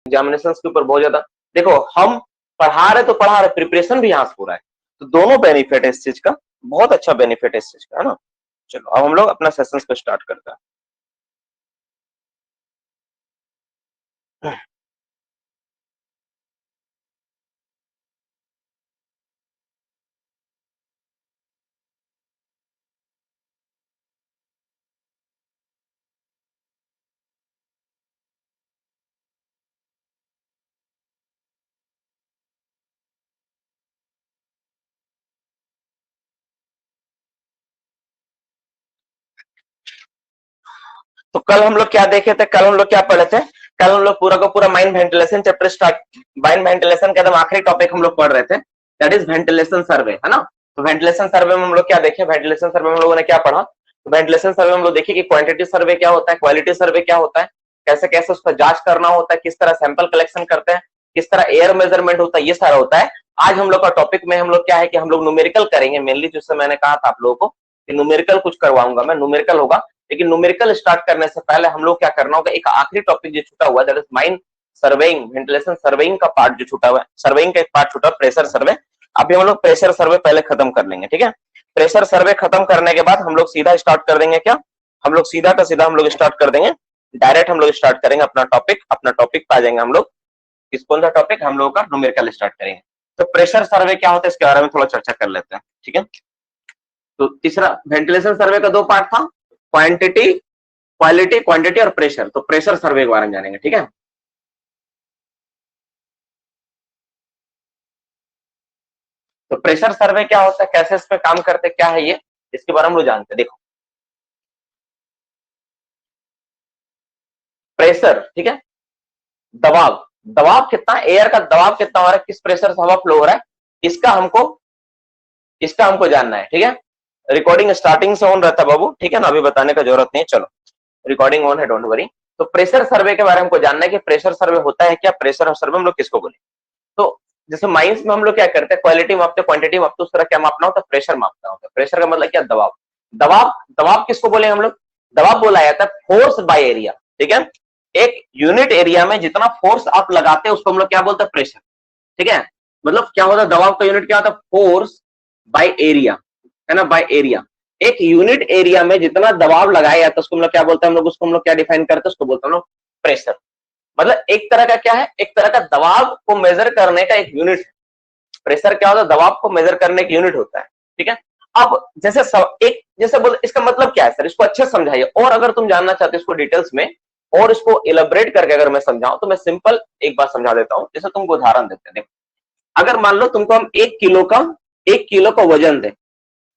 Examination के ऊपर बहुत ज्यादा। देखो हम पढ़ा रहे तो पढ़ा रहे, प्रिपरेशन भी यहाँ से हो रहा है, तो दोनों बेनिफिट है इस चीज का, बहुत अच्छा बेनिफिट है इस चीज का, है ना। चलो अब हम लोग अपना सेशंस को स्टार्ट करते हैं। तो कल हम लोग क्या देखे थे, कल हम लोग क्या पढ़े थे, कल हम लोग पूरा का पूरा mind ventilation chapter start, mind ventilation का एकदम आखिरी टॉपिक हम लोग पढ़ रहे थे, दैट इज वेंटिलेशन सर्वे, है ना। तो वेंटिलेशन सर्वे में हम लोग क्या देखे, वेंटिलेशन सर्वे में हम लोगों ने क्या पढ़ा, तो वेंटिलेशन सर्वे में हम लोग देखिए कि क्वांटिटी सर्वे क्या होता है, क्वालिटी सर्वे क्या होता है, कैसे कैसे उसका जांच करना होता है, किस तरह सैंपल कलेक्शन करते हैं, किस तरह एयर मेजरमेंट होता है, ये सारा होता है। आज हम लोग का टॉपिक में हम लोग क्या है कि हम लोग न्यूमेरिकल करेंगे मेनली, जिससे मैंने कहा था आप लोगों को कि न्यूमेरिकल कुछ करवाऊंगा मैं, न्यूमेरिकल होगा। लेकिन न्यूमेरिकल स्टार्ट करने से पहले हम लोग क्या करना होगा, एक आखिरी टॉपिक जो छूटा हुआ है that is mine surveying, ventilation surveying का पार्ट जो छूटा हुआ है, सर्वेइंग का एक पार्ट छूटा, प्रेशर सर्वे। अभी हम लोग प्रेशर सर्वे पहले खत्म कर लेंगे, ठीक है। प्रेशर सर्वे खत्म करने के बाद हम लोग सीधा स्टार्ट कर देंगे क्या, हम लोग सीधा का सीधा हम लोग स्टार्ट कर देंगे, डायरेक्ट हम लोग स्टार्ट करेंगे अपना टॉपिक पे आ जाएंगे हम लोग। किस कौन सा टॉपिक, हम लोगों का न्यूमेरिकल स्टार्ट करेंगे। तो प्रेशर सर्वे क्या होता है इसके बारे में थोड़ा चर्चा कर लेते हैं, ठीक है। तो तीसरा वेंटिलेशन सर्वे का दो पार्ट था, क्वांटिटी, क्वालिटी, क्वांटिटी और प्रेशर। तो प्रेशर सर्वे के बारे में जानेंगे, ठीक है। तो प्रेशर सर्वे क्या होता है, कैसे इस पे काम करते, क्या है ये, इसके बारे में हम लोग जानते हैं। देखो प्रेशर, ठीक है, दबाव, दबाव कितना, एयर का दबाव कितना हो रहा है, किस प्रेशर से हवा फ्लो हो रहा है, इसका हमको जानना है, ठीक है। रिकॉर्डिंग स्टार्टिंग से ऑन रहता है बाबू, ठीक है ना, अभी बताने का जरूरत नहीं है, चलो रिकॉर्डिंग ऑन है, डोंट वरी। तो प्रेशर सर्वे के बारे में हमको जानना है कि प्रेशर सर्वे होता है क्या, प्रेशर सर्वे हम लोग किसको बोले। तो जैसे माइंस में हम लोग क्या करते हैं, क्वालिटी मापते हैं, क्वांटिटी मापते हैं, उस तरह क्या मापना होता है, प्रेशर मापना होता है। प्रेशर का मतलब क्या, दबाव। दबाव, दबाव किसको बोले हम लोग, दबाव बोला जाता है फोर्स बाय एरिया, ठीक है। एक यूनिट एरिया में जितना फोर्स आप लगाते हैं उसको हम लोग क्या बोलते हैं, प्रेशर, ठीक है। मतलब क्या होता है, दबाव का यूनिट क्या होता है, फोर्स बाय एरिया, है ना, बाय एरिया। एक यूनिट एरिया में जितना दबाव लगाया जाता है उसको हम लोग क्या बोलते हैं, हम लोग उसको हम लोग क्या डिफाइन करते हैं, उसको बोलते हैं हम लोग प्रेशर। मतलब एक तरह का क्या है, एक तरह का दबाव को मेजर करने का एक यूनिट है। प्रेशर क्या होता है, दबाव को मेजर करने का यूनिट होता है, ठीक है। अब जैसे एक जैसे बोल, इसका मतलब क्या है सर, इसको अच्छे से समझाइए। और अगर तुम जानना चाहते हो इसको डिटेल्स में और इसको इलेबोरेट करके अगर मैं समझाऊं तो मैं सिंपल एक बात समझा देता हूं। जैसे तुमको उदाहरण देते हैं, देखो अगर मान लो तुमको हम 1 किलो का वजन दे,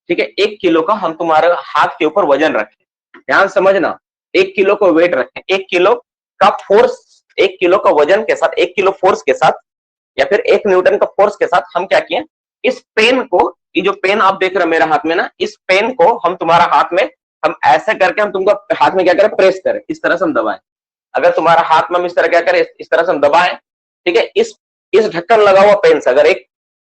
ठीक है, 1 किलो का हम तुम्हारे हाथ के ऊपर वजन रखें, ध्यान समझना, 1 किलो को वेट रखें, 1 किलो का फोर्स, 1 किलो का वजन के साथ, 1 किलो फोर्स के साथ या फिर 1 न्यूटन का फोर्स के साथ हम क्या किए, इस पेन को, ये जो पेन आप देख रहे हो मेरे हाथ में ना, इस पेन को हम तुम्हारा हाथ में, हम ऐसे करके हम तुमको हाथ में क्या करें, प्रेस करें, इस तरह से हम दबाएं। अगर तुम्हारा हाथ में हम इस तरह क्या करें, इस तरह से हम दबाएं, ठीक है, इस ढक्कन लगा हुआ पेन से अगर एक,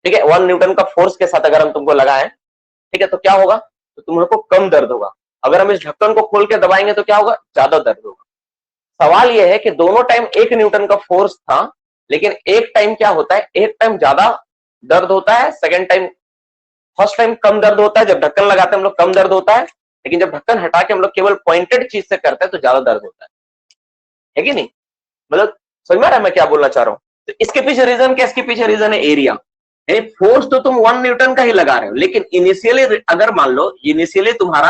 ठीक है, 1 न्यूटन का फोर्स के साथ अगर हम तुमको लगाएं, ठीक है, तो क्या होगा, तो तुमको कम दर्द होगा। अगर हम इस ढक्कन को खोल के दबाएंगे तो क्या होगा, ज्यादा दर्द होगा। सवाल यह है कि दोनों टाइम 1 न्यूटन का फोर्स था, लेकिन एक टाइम क्या होता है, एक टाइम ज्यादा दर्द होता है, सेकेंड टाइम, फर्स्ट टाइम कम दर्द होता है, जब ढक्कन लगाते हैं हम लोग कम दर्द होता है, लेकिन जब ढक्कन हटा के हम लोग केवल पॉइंटेड चीज से करते हैं तो ज्यादा दर्द होता है कि नहीं। मतलब समझ में आ रहा है मैं क्या बोलना चाह रहा हूं। तो इसके पीछे रीजन क्या, इसके पीछे रीजन है एरिया। फोर्स तो तुम 1 न्यूटन का ही लगा रहे हो, लेकिन इनिशियली अगर मान लो, इनिशियली तुम्हारा,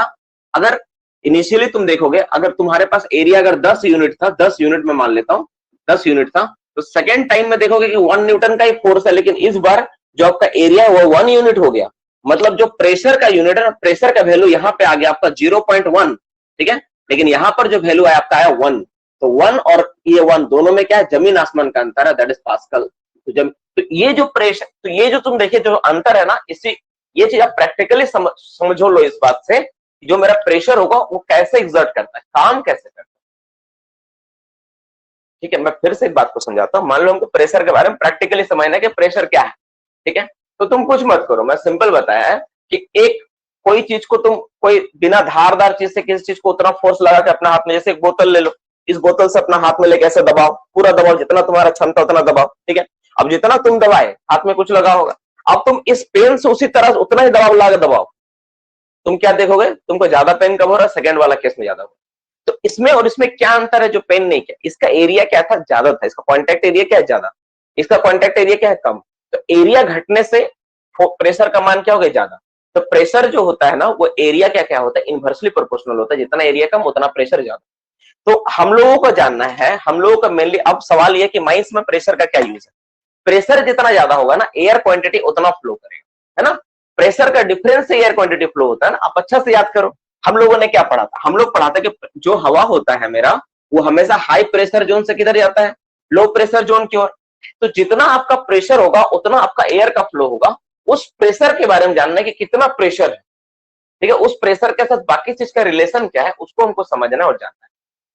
अगर इनिशियली तुम देखोगे, अगर तुम्हारे पास एरिया अगर 10 यूनिट था, 10 यूनिट में मान लेता हूं 10 यूनिट था, तो सेकेंड टाइम में देखोगे कि 1 न्यूटन का ही फोर्स है, लेकिन इस बार जो आपका एरिया है वो 1 यूनिट हो गया। मतलब जो प्रेशर का यूनिट है, प्रेशर का वैल्यू यहाँ पे आ गया आपका 0.1, ठीक है, लेकिन यहाँ पर जो वैल्यू है आपका आया 1। तो 1 और ये 1 दोनों में क्या है, जमीन आसमान का अंतर है, दैट इज पास्कल। तो ये जो प्रेशर, तो ये जो तुम देखिए जो अंतर है ना, इसी, ये चीज आप प्रैक्टिकली समझो लो इस बात से, जो मेरा प्रेशर होगा वो कैसे एग्जर्ट करता है, काम कैसे करता है, ठीक है। मैं फिर से एक बात को समझाता हूं। मान लो हमको प्रेशर के बारे में प्रैक्टिकली समझना है कि प्रेशर क्या है, ठीक है। तो तुम कुछ मत करो, मैं सिंपल बताया है कि एक कोई चीज को तुम, कोई बिना धारदार चीज से किसी चीज को उतना फोर्स लगा के अपना हाथ में, जैसे एक बोतल ले लो, इस बोतल से अपना हाथ में लेके ऐसे दबाओ, पूरा दबाओ, जितना तुम्हारा क्षमता उतना दबाओ, ठीक है। अब जितना तुम दबाए, हाथ में कुछ लगा होगा, अब तुम इस पेन से उसी तरह उतना ही दबाव ला के दबाओ, तुम क्या देखोगे, तुमको ज्यादा पेन कब हो रहा है, सेकंड वाला केस में ज्यादा हो। तो इसमें और इसमें क्या अंतर है, जो पेन नहीं किया, इसका एरिया क्या था, ज्यादा था, इसका कॉन्टैक्ट एरिया क्या है, ज्यादा, इसका कॉन्टैक्ट एरिया क्या है, कम। तो एरिया घटने से प्रेशर का मान क्या हो गया, ज्यादा। तो प्रेशर जो होता है ना, वो एरिया क्या क्या होता है, इनवर्सली प्रोपोर्शनल होता है, जितना एरिया कम उतना प्रेशर ज्यादा। तो हम लोगों को जानना है, हम लोगों का मेनली अब सवाल ये कि माइंस में प्रेशर का क्या यूज है। प्रेशर जितना ज्यादा होगा ना, एयर क्वांटिटी उतना फ्लो करेगा, है ना। प्रेशर का डिफरेंस से एयर क्वांटिटी फ्लो होता है ना। आप अच्छा से याद करो, हम लोगों ने क्या पढ़ा था, हम लोग पढ़ा था कि जो हवा होता है मेरा, वो हमेशा हाई प्रेशर जोन से किधर जाता है, लो प्रेशर जोन की ओर। तो जितना आपका प्रेशर होगा उतना आपका एयर का फ्लो होगा। उस प्रेशर के बारे में जानना है कि कितना प्रेशर है, ठीक है, उस प्रेशर के साथ बाकी चीज का रिलेशन क्या है, उसको हमको समझना और जानना है,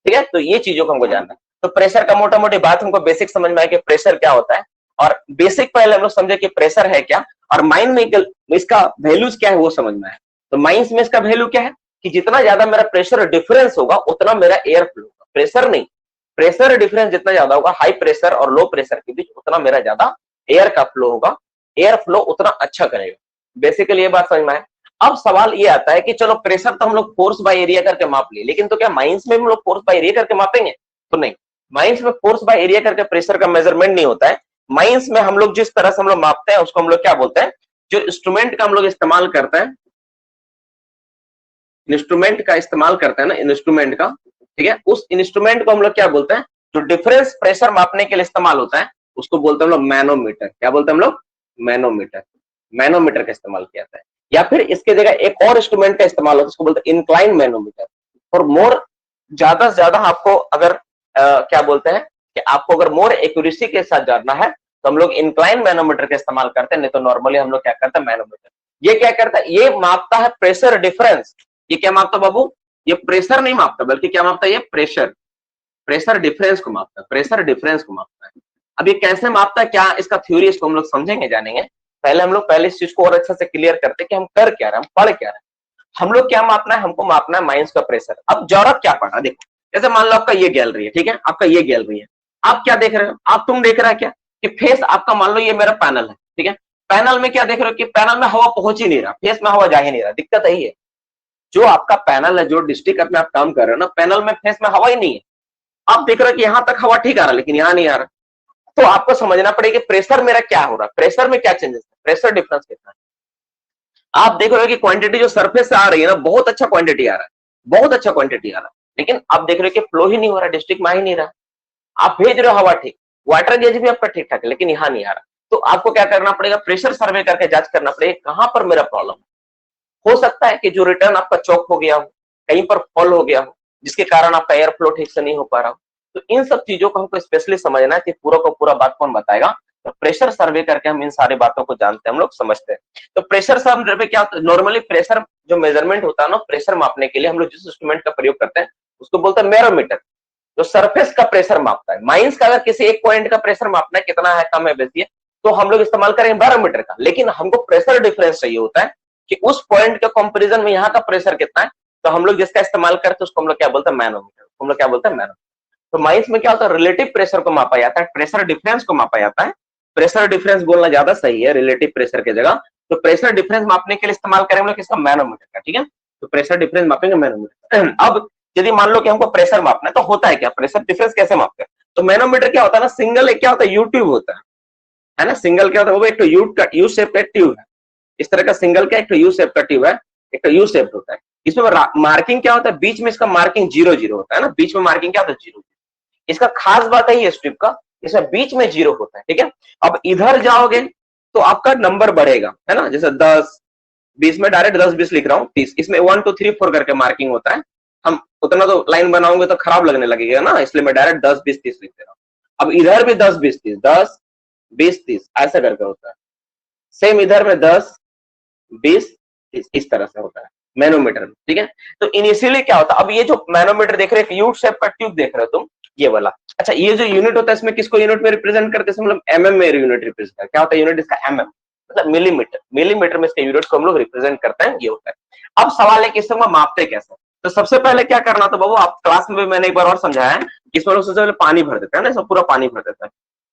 ठीक है। तो ये चीजों को हमको जानना है। तो प्रेशर का मोटा मोटी बात हमको बेसिक समझ में आया कि प्रेशर क्या होता है, और बेसिक पहले हम लोग समझे कि प्रेशर है क्या, और माइंड में इसका वैल्यूज क्या है वो समझ में आया। तो माइंस में इसका वैल्यू क्या है कि जितना ज्यादा मेरा प्रेशर डिफरेंस होगा उतना मेरा एयर फ्लो होगा, प्रेशर नहीं, प्रेशर डिफरेंस जितना ज्यादा होगा हाई प्रेशर और लो प्रेशर के बीच, उतना मेरा ज्यादा एयर का फ्लो होगा, एयर फ्लो उतना अच्छा करेगा। बेसिकली ये बात समझ में आए। अब सवाल ये आता है कि चलो प्रेशर तो हम लोग फोर्स बाय एरिया करके माप लिए, लेकिन तो क्या माइंस में हम लोग फोर्स बाय एरिया करके मापेंगे, तो नहीं, माइंस में फोर्स बाय एरिया करके प्रेशर का मेजरमेंट नहीं होता है। माइंस में हम लोग जिस तरह से हम लोग मापते हैं उसको हम लोग क्या बोलते हैं, जो इंस्ट्रूमेंट का हम लोग इस्तेमाल करते हैं, इंस्ट्रूमेंट का इस्तेमाल करते हैं ना, इंस्ट्रूमेंट का, ठीक है, उस इंस्ट्रूमेंट को हम लोग क्या बोलते हैं, जो डिफरेंस प्रेशर मापने के लिए इस्तेमाल होता है, उसको बोलते हैं हम लोग मैनोमीटर। क्या बोलते हैं हम लोग, मैनोमीटर। मैनोमीटर का इस्तेमाल किया जाता है। या फिर इसके जगह एक और इंस्ट्रूमेंट का इस्तेमाल होता है, उसको बोलते हैं इंक्लाइन मैनोमीटर। और मोर ज्यादा से ज्यादा आपको अगर क्या बोलते हैं कि आपको अगर मोर एक्यूरेसी के साथ जानना है तो हम लोग इंक्लाइन मैनोमीटर का इस्तेमाल करते हैं, नहीं तो नॉर्मली हम लोग क्या करते हैं, मैनोमीटर। ये क्या करता है, ये मापता है प्रेशर डिफरेंस। ये क्या मापता है बाबू, ये प्रेशर नहीं मापता, बल्कि क्या मापता है, ये प्रेशर, प्रेशर डिफरेंस को मापता है, प्रेशर डिफरेंस को मापता है। अब ये कैसे मापता है, क्या इसका थ्योरी, इसको हम लोग समझेंगे, जानेंगे। पहले हम लोग पहले इस चीज को और अच्छा से क्लियर करते हैं कि हम कर क्या रहे हैं, हम पढ़ क्या रहे हैं। हम लोग क्या मापना है, हमको मापना है माइंस का प्रेशर। अब जॉरब क्या पढ़ा, देखो, जैसे मान लो आपका ये गैलरी है, ठीक है, आपका ये गैलरी है, आप क्या देख रहे हो, आप तुम देख रहा है क्या कि फेस आपका, मान लो ये मेरा पैनल है, ठीक है, पैनल में क्या देख रहे हो कि पैनल में हवा पहुंच ही नहीं रहा, फेस में हवा जा ही नहीं रहा। दिक्कत यही है, जो आपका पैनल है, जो डिस्ट्रिक्ट में आप काम कर रहे हो ना, पैनल में फेस में हवा ही नहीं है। आप देख रहे हो कि यहां तक हवा ठीक आ रहा है, लेकिन यहां नहीं आ रहा। तो आपको समझना पड़ेगा प्रेशर मेरा क्या हो रहा है, प्रेशर में क्या चेंजेस है, प्रेशर डिफरेंस कितना है। आप देख रहे हो कि क्वांटिटी जो सरफेस से आ रही है ना, बहुत अच्छा क्वांटिटी आ रहा है, बहुत अच्छा क्वांटिटी आ रहा है, लेकिन आप देख रहे हो कि फ्लो ही नहीं हो रहा, डिस्ट्रिक्ट में आ ही नहीं रहा। आप भेज रहे हो हवा ठीक, वाटर गेज भी आपका ठीक ठाक है, लेकिन यहाँ नहीं आ रहा। तो आपको क्या करना पड़ेगा, प्रेशर सर्वे करके जांच करना पड़ेगा कहां पर मेरा प्रॉब्लम है। हो सकता है कि जो रिटर्न आपका चौक हो गया हो, कहीं पर फॉल हो गया हो, जिसके कारण आपका एयर फ्लो ठीक से नहीं हो पा रहा हो। तो इन सब चीजों को हमको स्पेशली समझना है कि पूरा को पूरा बात कौन बताएगा। तो प्रेशर सर्वे करके हम इन सारी बातों को जानते हैं, हम लोग समझते हैं। तो प्रेशर सर्वे क्या होता है, नॉर्मली प्रेशर जो मेजरमेंट होता है ना, प्रेशर मापने के लिए हम लोग जिस इंस्ट्रूमेंट का प्रयोग करते हैं उसको बोलते हैं बैरोमीटर, जो सरफेस का प्रेशर मापता है। माइंस का अगर किसी एक पॉइंट का प्रेशर मापना है, कितना है, कम है, बेसी है, तो हम लोग इस्तेमाल करेंगे बैरोमीटर का। लेकिन हमको प्रेशर डिफरेंस चाहिए होता है कि उस पॉइंट के कंपैरिजन में यहाँ का प्रेशर कितना है, तो हम लोग जिसका इस्तेमाल करते हैं उसको हम लोग क्या बोलते हैं, मैनोमीटर। हम लोग क्या बोलते हैं, मैनोमीटर। तो माइंस में क्या होता है, रिलेटिव प्रेशर को मापा जाता है, प्रेशर डिफरेंस को मापा जाता है। प्रेशर डिफरेंस बोलना ज्यादा सही है रिलेटिव प्रेशर की जगह। तो प्रेशर डिफरेंस मापने के लिए इस्तेमाल करेंगे हम लोग किसका, मैनोमीटर का, ठीक है। तो प्रेशर डिफरेंस मापेंगे मैनोमीटर। अब यदि मान लो कि हमको प्रेशर मापना है, तो होता है क्या, प्रेशर डिफरेंस कैसे मापते हैं। तो मैनोमीटर क्या होता है ना, सिंगल एक क्या होता है, यू ट्यूब होता है ना, सिंगल क्या होता है, वो एक तो यू शेप का ट्यूब है, इस तरह का सिंगल का एक तो यू शेप का ट्यूब है, एक तो यू शेप होता है। इसमें मार्किंग क्या होता है, बीच में इसका मार्किंग 0 0 होता है ना, बीच में मार्किंग क्या होता है, 0 0। इसका खास बात है ये स्ट्रिप का, इसमें बीच में 0 होता है, ठीक है। अब इधर जाओगे तो आपका नंबर बढ़ेगा, है ना, जैसे 10 20 में डायरेक्ट 10 20 लिख रहा हूँ, 30, इसमें 1 2 3 4 करके मार्किंग होता है। हम उतना तो लाइन बनाओगे तो खराब लगने लगेगा ना, इसलिए मैं डायरेक्ट 10 20 30 लिख दे रहा हूँ। अब इधर भी 10 20 30, 10 20 30 ऐसा करके होता है। सेम इधर में 10 20 30 इस तरह से होता है मैनोमीटर में, ठीक है। तो इनिशियली क्या होता है, अब ये जो मैनोमीटर देख रहे हो, यू शेप का ट्यूब देख रहे हो तुम, ये वाला। अच्छा, ये जो यूनिट होता है इसमें किसको यूनिट में रिप्रेजेंट करते हैं, मतलब एमएम में यूनिट रिप्रेजेंट करते हैं। क्या होता है यूनिट इसका, एमएम, मतलब मिलीमीटर। मिलीमीटर में इसके यूनिट को हम लोग रिप्रेजेंट करते हैं, ये होता है। अब सवाल है कि इसको मापते कैसे। तो सबसे पहले क्या करना था बाबू, आप क्लास में भी मैंने एक बार और समझाया है कि इसमें लोग सबसे पहले पानी भर देते हैं ना, सब पूरा पानी भर देता है,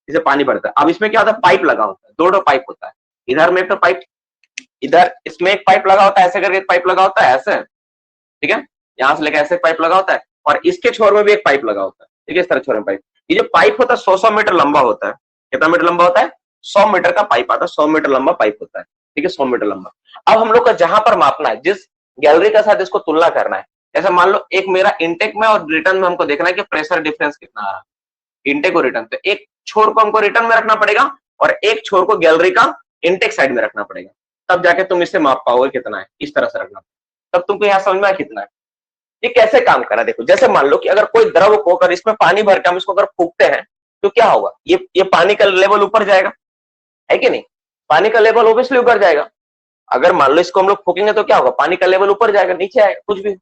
इसे पानी भरता है। अब इसमें क्या होता है, पाइप लगा होता है, दो पाइप होता है, इधर में एक तो पाइप, इधर इसमें एक पाइप लगा होता है, ऐसे करके एक पाइप लगा होता है ऐसे, ठीक है, यहां से लेकर ऐसे पाइप लगा होता है, और इसके छोर में भी एक पाइप लगा होता है, ठीक है, इस तरह छोर में पाइप। ये जो पाइप होता है 100 मीटर लंबा होता है। कितना मीटर लंबा होता है? 100 मीटर का पाइप आता है, 100 मीटर लंबा पाइप होता है, ठीक है, 100 मीटर लंबा। अब हम लोग का जहां पर मापना है, जिस गैलरी के साथ इसको तुलना करना है, जैसे मान लो एक मेरा इंटेक में और रिटर्न में हमको देखना है कि प्रेशर डिफरेंस कितना आ रहा है, इंटेक और रिटर्न। तो एक छोर को हमको रिटर्न में रखना पड़ेगा और एक छोर को गैलरी का इंटेक साइड में रखना पड़ेगा, तब जाके तुम इसे माप पाओगे कितना है, इस तरह से रखना, तब तुमको यहाँ समझ में आया कितना है। ये कैसे काम करा, देखो, जैसे मान लो कि अगर कोई द्रव को अगर इसमें पानी भर के हम इसको अगर फूकते हैं तो क्या होगा, ये पानी का लेवल ऊपर जाएगा, है कि नहीं? पानी का लेवल ऑब्वियसली ऊपर जाएगा। अगर मान लो इसको हम लोग फूकेंगे तो क्या होगा, पानी का लेवल ऊपर जाएगा, नीचे आएगा, कुछ भी।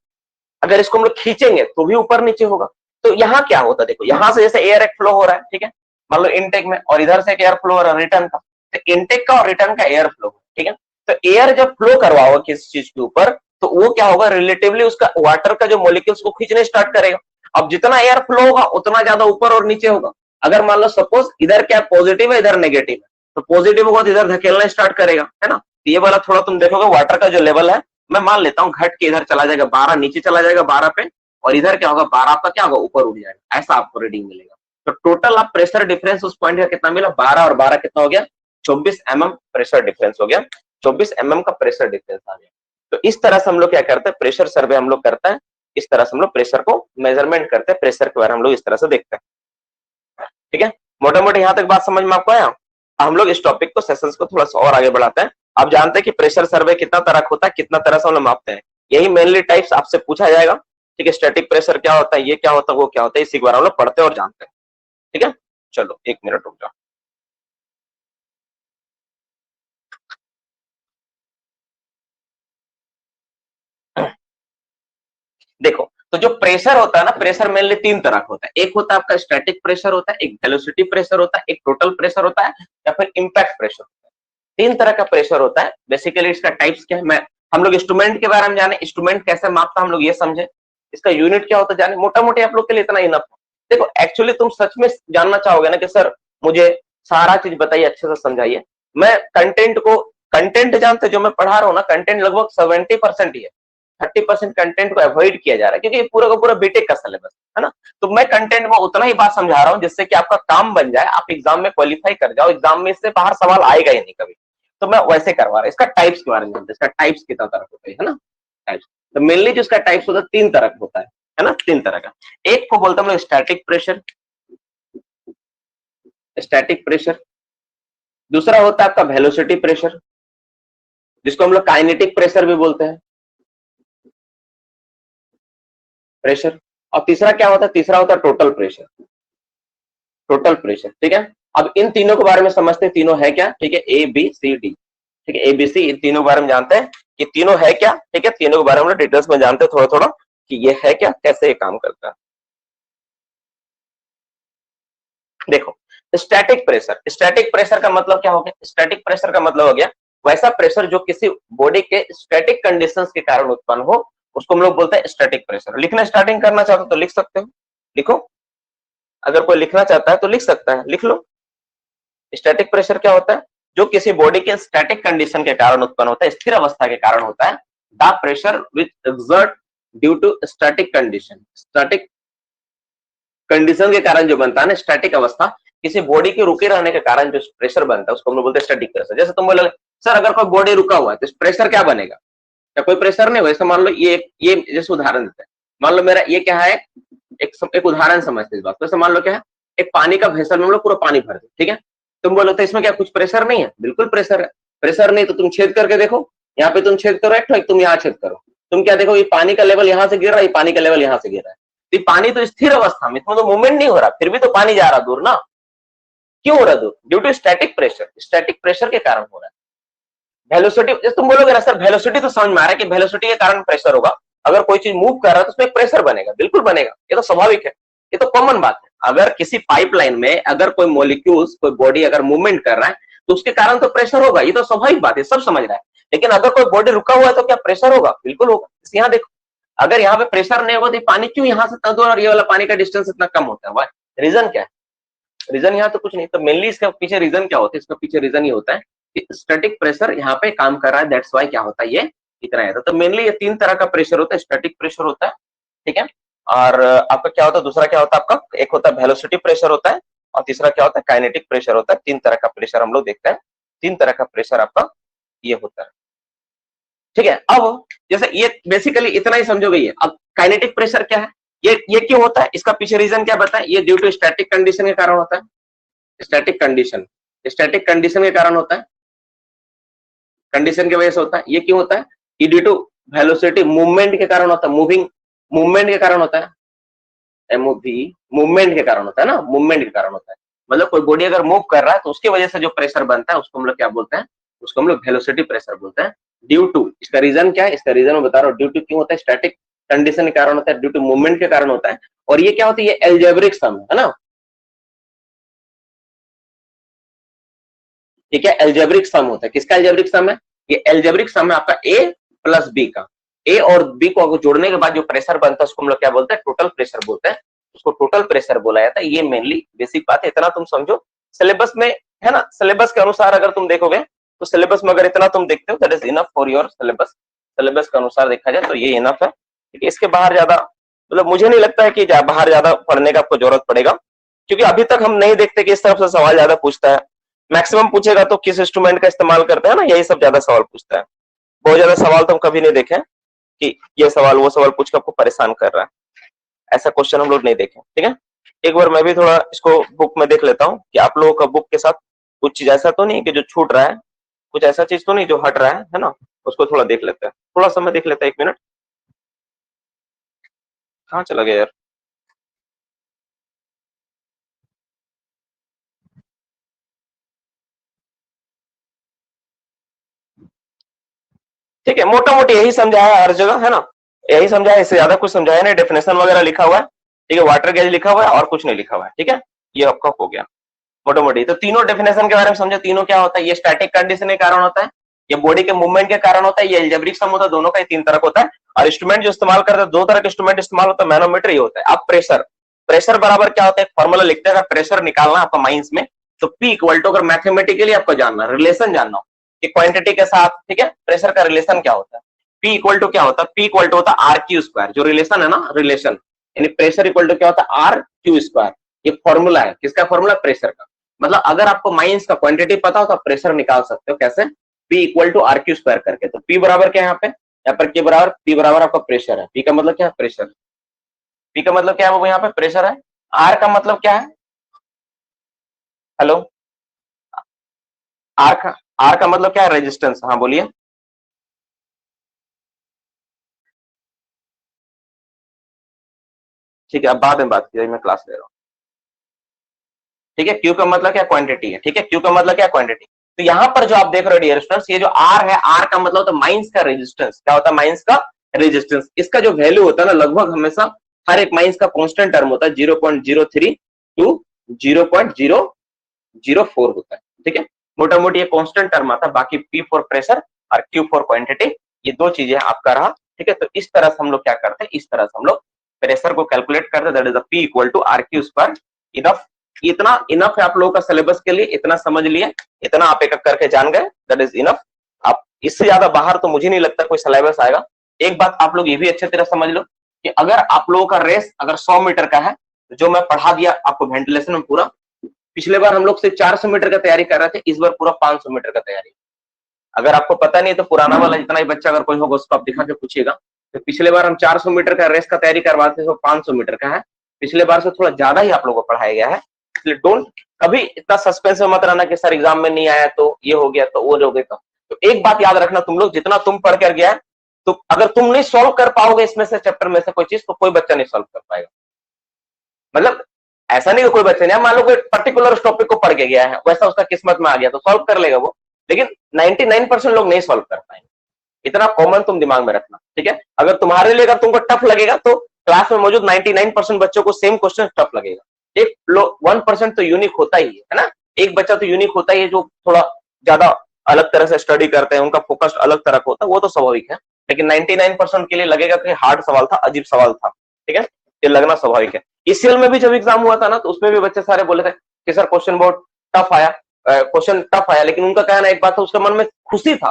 अगर इसको हम लोग खींचेंगे तो भी ऊपर नीचे होगा। तो यहाँ क्या होता है, देखो, यहां से जैसे एयर एक फ्लो हो रहा है, ठीक है, मान लो इनटेक में, और इधर से एक एयर फ्लो हो रहा है रिटर्न का, तो इनटेक का और रिटर्न का एयर फ्लो, ठीक है। तो एयर जब फ्लो करवाओगे किसी चीज के ऊपर, तो वो क्या होगा, रिलेटिवली उसका वाटर का जो मॉलिक्यूल्स को खींचने स्टार्ट करेगा। अब जितना एयर फ्लो होगा उतना ज्यादा ऊपर और नीचे होगा। अगर मान लो सपोज इधर क्या पॉजिटिव है, इधर नेगेटिव है, तो पॉजिटिव होगा तो इधर धकेलना स्टार्ट करेगा, है ना। तो ये वाला थोड़ा तुम देखोगे वाटर का जो लेवल है, मैं मान लेता हूँ घट के इधर चला जाएगा 12, नीचे चला जाएगा 12 पे, और इधर क्या होगा 12 आपका क्या होगा, ऊपर उठ जाएगा, ऐसा आपको रीडिंग मिलेगा। तो टोटल आप प्रेशर डिफरेंस उस पॉइंट का कितना मिला, 12 और 12 कितना हो गया, 24 mm प्रेशर डिफरेंस हो गया, 24 mm का प्रेशर डिफरेंस आ गया। तो इस तरह से हम लोग क्या करते हैं, प्रेशर सर्वे हम लोग करते हैं, इस तरह से हम लोग प्रेशर को मेजरमेंट करते हैं, प्रेशर के बारे में हम लोग इस तरह से देखते हैं, ठीक है। मोटा मोटी यहाँ तक बात समझ में आपको आया। हम लोग इस टॉपिक को, सेशंस को थोड़ा सा और आगे बढ़ाते हैं। आप जानते हैं कि प्रेशर सर्वे कितना तरह का होता है, कितना तरह से हम लोग मापते हैं, यही मेनली टाइप्स आपसे पूछा जाएगा, ठीक है। स्टैटिक प्रेशर क्या होता है, ये क्या होता है, वो क्या होता है, इसी के बारे में हम लोग पढ़ते हैं और जानते हैं, ठीक है। चलो 1 मिनट रुक जाओ। देखो, तो जो प्रेशर होता है ना, प्रेशर मेनली 3 तरह का होता है। एक होता है आपका स्टैटिक प्रेशर होता है, एक वेलोसिटी प्रेशर होता है, एक टोटल प्रेशर होता है, या फिर इंपैक्ट प्रेशर होता है। 3 तरह का प्रेशर होता है। बेसिकली इसका टाइप्स क्या है, मैं हम लोग इंस्ट्रूमेंट के बारे में जाने, इंस्ट्रूमेंट कैसे मापता हम लोग ये समझे, इसका यूनिट क्या होता है जाने, मोटा मोटी आप लोग के लिए इतना इनफ है। देखो एक्चुअली तुम सच में जानना चाहोगे ना कि सर मुझे सारा चीज बताइए, अच्छे से समझाइए, मैं कंटेंट जानते जो मैं पढ़ा रहा हूँ ना, कंटेंट लगभग 70% ही है, 30% कंटेंट को अवॉइड किया जा रहा है, क्योंकि ये पूरा का पूरा बीटेक का सिलेबस है ना। तो मैं कंटेंट में उतना ही बात समझा रहा हूँ जिससे कि आपका काम बन जाए, आप एग्जाम में क्वालिफाई कर जाओ, एग्जाम में इससे बाहर सवाल आएगा ही नहीं कभी। तो मैं वैसे करवा रहा हूँ। इसका टाइप्स के बारे में जानते हैं, इसका टाइप्स कितना तरह होता है ना, टाइप्स। तो मेनली जो इसका टाइप्स होता है 3 तरह का होता है ना, 3 तरह का। एक को बोलते हैं हम लोग स्टैटिक प्रेशर, स्टैटिक प्रेशर। दूसरा होता है आपका वेलोसिटी प्रेशर, जिसको हम लोग काइनेटिक प्रेशर भी बोलते हैं, प्रेशर। और तीसरा क्या होता है, तीसरा होता है टोटल प्रेशर, टोटल प्रेशर, ठीक है। अब इन तीनों के बारे में समझते हैं, तीनों है क्या, ठीक है, ए बी सी डी, ठीक है, ए बी सी, इन तीनों के बारे में जानते हैं कि तीनों है क्या, ठीक है। तीनों के बारे में डिटेल्स में जानते हैं थोड़ा थोड़ा कि ये है क्या, कैसे ये काम करता है। देखो, स्टैटिक प्रेशर, स्टैटिक प्रेशर का मतलब क्या हो गया, स्टैटिक प्रेशर का मतलब हो गया वैसा प्रेशर जो किसी बॉडी के स्टैटिक कंडीशंस के कारण उत्पन्न हो, उसको हम लोग बोलते हैं स्टैटिक प्रेशर। लिखना स्टार्टिंग करना चाहते हो तो लिख सकते हो, लिखो, अगर कोई लिखना चाहता है तो लिख सकता है, लिख लो। स्टैटिक प्रेशर क्या होता है, जो किसी बॉडी के स्टैटिक कंडीशन के कारण उत्पन्न होता है, स्थिर अवस्था के कारण होता है। The pressure which exert due to static condition, static condition के कारण जो बनता है ना, स्टैटिक अवस्था, किसी बॉडी के रुके रहने के कारण जो प्रेशर बनता है उसको हम लोग बोलते हैं स्टैटिक प्रेशर। जैसे तुम बोलोगे सर अगर कोई बॉडी रुका हुआ है तो प्रेशर क्या बनेगा, क्या कोई प्रेशर नहीं होगा। जैसे मान लो ये जैसे उदाहरण देते हैं, मान लो मेरा ये क्या है, एक उदाहरण समझते इस बात को। जैसे मान लो क्या है, एक पानी का वेसल में हम लोग पूरा पानी भर दे, ठीक है। तुम बोलो तो इसमें क्या कुछ प्रेशर नहीं है, बिल्कुल प्रेशर है। प्रेशर नहीं तो तुम छेद करके देखो, यहाँ पे तुम छेद करो एक तुम यहाँ छेद करो, तुम क्या देखो, ये पानी का लेवल यहाँ से गिर रहा है, ये पानी का लेवल यहाँ से गिर रहा है। तो पानी तो स्थिर अवस्था में, इसमें तो मूवमेंट नहीं हो रहा, फिर भी तो पानी जा रहा दूर ना, क्यों हो रहा दूर, due to static pressure, static pressure के कारण हो रहा है। वेलोसिटी, जैसे तुम बोलोगे ना सर वेलोसिटी तो समझ में आ रहा है कि वेलोसिटी के कारण प्रेशर होगा, अगर कोई चीज मूव कर रहा है तो उसमें प्रेशर बनेगा, बिल्कुल बनेगा, ये तो स्वाभाविक है, ये तो कॉमन बात है। अगर किसी पाइपलाइन में अगर कोई मॉलिक्यूल्स, कोई बॉडी अगर मूवमेंट कर रहा है तो उसके कारण तो प्रेशर होगा, ये तो स्वाभाविक बात है, सब समझ रहा है। लेकिन अगर कोई बॉडी रुका हुआ है तो क्या प्रेशर होगा, बिल्कुल होगा। यहाँ देखो, अगर यहाँ पे प्रेशर नहीं होगा तो पानी क्यों यहाँ से इतना दूर और ये वाला पानी का डिस्टेंस इतना कम होता है? रीजन क्या है? रीजन यहाँ तो कुछ नहीं, तो मेनली इसका पीछे रीजन क्या होता है? इसका पीछे रीजन ये होता है कि स्टैटिक प्रेशर यहाँ पे काम कर रहा है, दैट्स वाई क्या होता है, ये इतना है। तो मेनली ये 3 तरह का प्रेशर होता है, स्टैटिक प्रेशर होता है, ठीक है, और आपका क्या होता है, दूसरा क्या होता है आपका, एक होता है वेलोसिटी प्रेशर होता है, और तीसरा क्या होता है, काइनेटिक प्रेशर होता है। 3 तरह का प्रेशर हम लोग देखते हैं, 3 तरह का प्रेशर आपका ये होता है, ठीक है। अब जैसे ये बेसिकली इतना ही समझो गई है। अब काइनेटिक प्रेशर क्या है, ये क्यों होता है, इसका पीछे रीजन क्या बताएं? ये ड्यू टू स्टैटिक कंडीशन के कारण होता है। स्टैटिक कंडीशन के कारण होता है, कंडीशन की वजह से होता है। ये क्यों होता है? ये ड्यू टू वेलोसिटी मूवमेंट के कारण होता है, मूविंग मूवमेंट के कारण होता है, एमओवी मूवमेंट के कारण होता है ना, मूवमेंट के कारण होता है। मतलब कोई बॉडी अगर मूव कर रहा है तो उसकी वजह से जो प्रेशर बनता है उसको हम लोग क्या बोलते हैं, उसको हम लोग वेलोसिटी प्रेशर बोलते हैं। ड्यू टू, इसका रीजन क्या है, इसका रीजन मैं बता रहा हूँ। ड्यू टू क्यों होता है? स्टैटिक कंडीशन के कारण होता है, ड्यू टू मूवमेंट के कारण होता है। और ये क्या होता है, ये एल्जेब्रिक सम है ना, ये क्या एल्जेब्रिक सम होता है? किसका एल्जेब्रिक सम है? ये एल्जेब्रिक सम है आपका ए प्लस बी का। ए और बी को जोड़ने के बाद जो प्रेशर बनता है उसको हम लोग क्या बोलते हैं, टोटल प्रेशर बोलते हैं, उसको टोटल प्रेशर बोला जाता है। ये मेनली बेसिक बात है, इतना तुम समझो। सिलेबस में है ना, सिलेबस के अनुसार अगर तुम देखोगे तो सिलेबस में अगर इतना तुम देखते हो that is enough for your syllabus. Syllabus के अनुसार देखा जाए तो ये इनफ है, क्योंकि इसके बाहर ज्यादा मतलब मुझे नहीं लगता है कि बाहर ज्यादा पढ़ने का आपको जरूरत पड़ेगा, क्योंकि अभी तक हम नहीं देखते कि इस तरफ से सवाल ज्यादा पूछता है। मैक्सिमम पूछेगा तो किस इंस्ट्रूमेंट का इस्तेमाल करते हैं ना, यही सब ज्यादा सवाल पूछता है। बहुत ज्यादा सवाल तो हम कभी नहीं देखे कि ये सवाल वो सवाल पूछ के आपको परेशान कर रहा है, ऐसा क्वेश्चन हम लोग नहीं देखे, ठीक है। एक बार मैं भी थोड़ा इसको बुक में देख लेता हूँ कि आप लोगों का बुक के साथ कुछ चीज ऐसा तो नहीं कि जो छूट रहा है, कुछ ऐसा चीज तो नहीं जो हट रहा है ना, उसको थोड़ा देख लेते हैं, थोड़ा समय देख लेते हैं, 1 मिनट। कहाँ चला गया यार? ठीक है, मोटा मोटी यही समझाया हर जगह है ना, यही समझाया, इससे ज्यादा कुछ समझाया नहीं। डेफिनेशन वगैरह लिखा हुआ है, ठीक है, वाटर गेज लिखा हुआ है और कुछ नहीं लिखा हुआ है, ठीक है, ये आपका हो गया मोटा मोटी। तो तीनों डेफिनेशन के बारे में समझो, तीनों क्या होता है, ये स्टैटिक कंडीशन के कारण होता है, ये बॉडी के मूवमेंट के कारण होता है, ये एल्जेब्रिक सम होता है, दोनों का ही 3 तरह का होता है। और इंस्ट्रूमेंट जो इस्तेमाल करते हैं, 2 तरह के इंस्ट्रूमेंट इस्तेमाल होता है, मैनोमीटर ये होता है। अब प्रेशर, प्रेशर बराबर क्या होता है, फॉर्मूला लिखते हैं, अगर प्रेशर निकालना आपका माइंड्स में तो पी इक्वल टू, अगर मैथमेटिकली आपको जानना, रिलेशन जानना हो कि क्वांटिटी के साथ, ठीक है, प्रेशर का रिलेशन क्या होता है, पी इक्वल टू क्या होता है, पी इक्वल टू होता है आर क्यू स्क्वायर, जो रिलेशन है ना, रिलेशन यानी प्रेशर इक्वल टू क्या होता है, आर क्यू स्क्वायर। ये फॉर्मूला है, किसका फॉर्मूला, प्रेशर का। मतलब अगर आपको माइंस का क्वांटिटी पता हो तो आप प्रेशर निकाल सकते हो, कैसे, P equal to R Q square करके। तो पी बराबर क्या है यहाँ पर के बराबर, पी बराबर आपका प्रेशर है, पी का मतलब क्या है, प्रेशर। पी का मतलब क्या है वो यहाँ पे प्रेशर है। आर का मतलब क्या है, हेलो, आर का मतलब क्या है, रेजिस्टेंस। हाँ बोलिए। ठीक है, अब बाद में बात कीजिए, मैं क्लास ले रहा हूँ, ठीक है। क्यू का मतलब क्या, क्वांटिटी है, ठीक है, क्यू का मतलब क्या, क्वांटिटी। तो यहाँ पर जो आप देख रहे हो डियर स्टूडेंट्स, ये जो आर है, आर का मतलब होता है माइंस का रेजिस्टेंस। क्या होता है, माइंस का रेजिस्टेंस। इसका जो वैल्यू होता है ना, लगभग हमेशा हर एक माइंस का कांस्टेंट टर्म होता है, 0.03 टू 0.004 होता है, ठीक है। मोटा मोटी ये कांस्टेंट टर्म आता है। बाकी पी फॉर प्रेशर और क्यू फॉर क्वांटिटी, ये 2 चीजें आपका रहा, ठीक है। तो इस तरह से हम लोग क्या करते हैं, इस तरह से हम लोग प्रेशर को कैलकुलेट करते हैं, that is P equal to R Q square. Enough, इतना इनफ है आप लोगों का सिलेबस के लिए, इतना समझ लिए, इतना आप एक एक करके जान गए, दैट इज इनफ। आप इससे ज्यादा बाहर तो मुझे नहीं लगता कोई सिलेबस आएगा। एक बात आप लोग ये भी अच्छे तरह समझ लो कि अगर आप लोगों का रेस अगर 100 मीटर का है, जो मैं पढ़ा दिया आपको वेंटिलेशन में पूरा, पिछले बार हम लोग सिर्फ 400 मीटर का तैयारी कर रहे थे, इस बार पूरा 500 मीटर का तैयारी। अगर आपको पता नहीं तो पुराना वाला जितना ही बच्चा अगर कोई होगा उसको आप दिखा के पूछिएगा। तो पिछले बार हम 400 मीटर का रेस का तैयारी करवाते थे, तो 500 मीटर का है, पिछले बार से थोड़ा ज्यादा ही आप लोगों को पढ़ाया गया है। इसलिए डोंट कभी इतना सस्पेंस में मत रहना कि सर एग्जाम में नहीं आया तो ये हो गया तो वो हो गया। तो एक बात याद रखना, तुम लोग जितना तुम पढ़ कर गया, तो अगर तुम नहीं सॉल्व कर पाओगे इसमें से चैप्टर में से कोई चीज, तो कोई बच्चा नहीं सॉल्व कर पाएगा। मतलब ऐसा नहीं कि कोई बच्चा नहीं, मान लो कोई पर्टिकुलर टॉपिक को पढ़ के गया है, वैसा उसका किस्मत में आ गया तो सॉल्व कर लेगा वो, लेकिन 99% लोग नहीं सॉल्व कर पाएंगे। इतना कॉमन तुम दिमाग में रखना, ठीक है। अगर तुम्हारे लिए अगर तुमको टफ लगेगा तो क्लास में मौजूद 99% बच्चों को सेम क्वेश्चन टफ लगेगा। एक 1% तो यूनिक होता ही है ना, एक बच्चा तो यूनिक होता ही है जो थोड़ा ज्यादा अलग तरह से स्टडी करते हैं, उनका फोकस अलग तरह का होता है, वो तो स्वाभाविक है। लेकिन 99% के लिए लगेगा कि हार्ड सवाल था, अजीब सवाल था, ठीक है, ये लगना स्वाभाविक है। ईसीएल में भी जब एग्जाम हुआ था ना, तो उसमें भी बच्चे सारे बोले थे कि सर क्वेश्चन बहुत टफ आया, क्वेश्चन टफ आया, लेकिन उनका कहना एक बात था, उसके मन में खुशी था,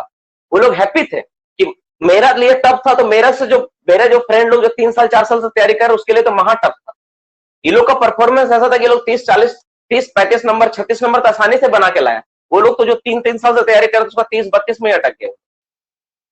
वो लोग हैप्पी थे कि मेरा लिए टफ था, तो मेरे जो फ्रेंड लोग जो 3 साल 4 साल से तैयारी कर रहे उसके लिए तो महा टफ था। ये लोग का परफॉर्मेंस ऐसा था कि लोग 30-35 नंबर 36 नंबर तो आसानी से बना के लाया। वो लोग तो जो 3 साल से तैयारी कर रहे उसका 30-32 में अटक गए,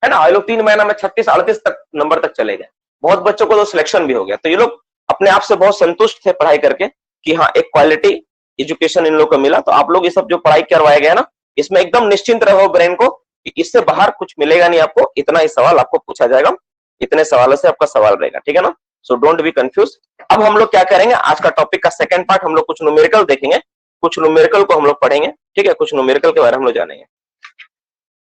है ना। ये लोग 3 महीना में 36-38 तक नंबर तक चले गए। बहुत बच्चों को तो सिलेक्शन भी हो गया। तो ये लोग अपने आप से बहुत संतुष्ट थे पढ़ाई करके कि हाँ एक क्वालिटी एजुकेशन इन लोग को मिला। तो आप लोग ये सब जो पढ़ाई करवाया गया ना, इसमें एकदम निश्चिंत रहो ब्रेन को कि इससे बाहर कुछ मिलेगा नहीं आपको, इतना ही सवाल आपको पूछा जाएगा, इतने सवालों से आपका सवाल रहेगा, ठीक है ना। So don't be confuse. अब हम लोग क्या करेंगे, आज का टॉपिक का सेकंड पार्ट हम लोग कुछ न्यूमेरिकल देखेंगे, कुछ न्यूमेरिकल को हम लोग पढ़ेंगे, ठीक है, कुछ न्यूमेरिकल के बारे में हम लोग जानेंगे।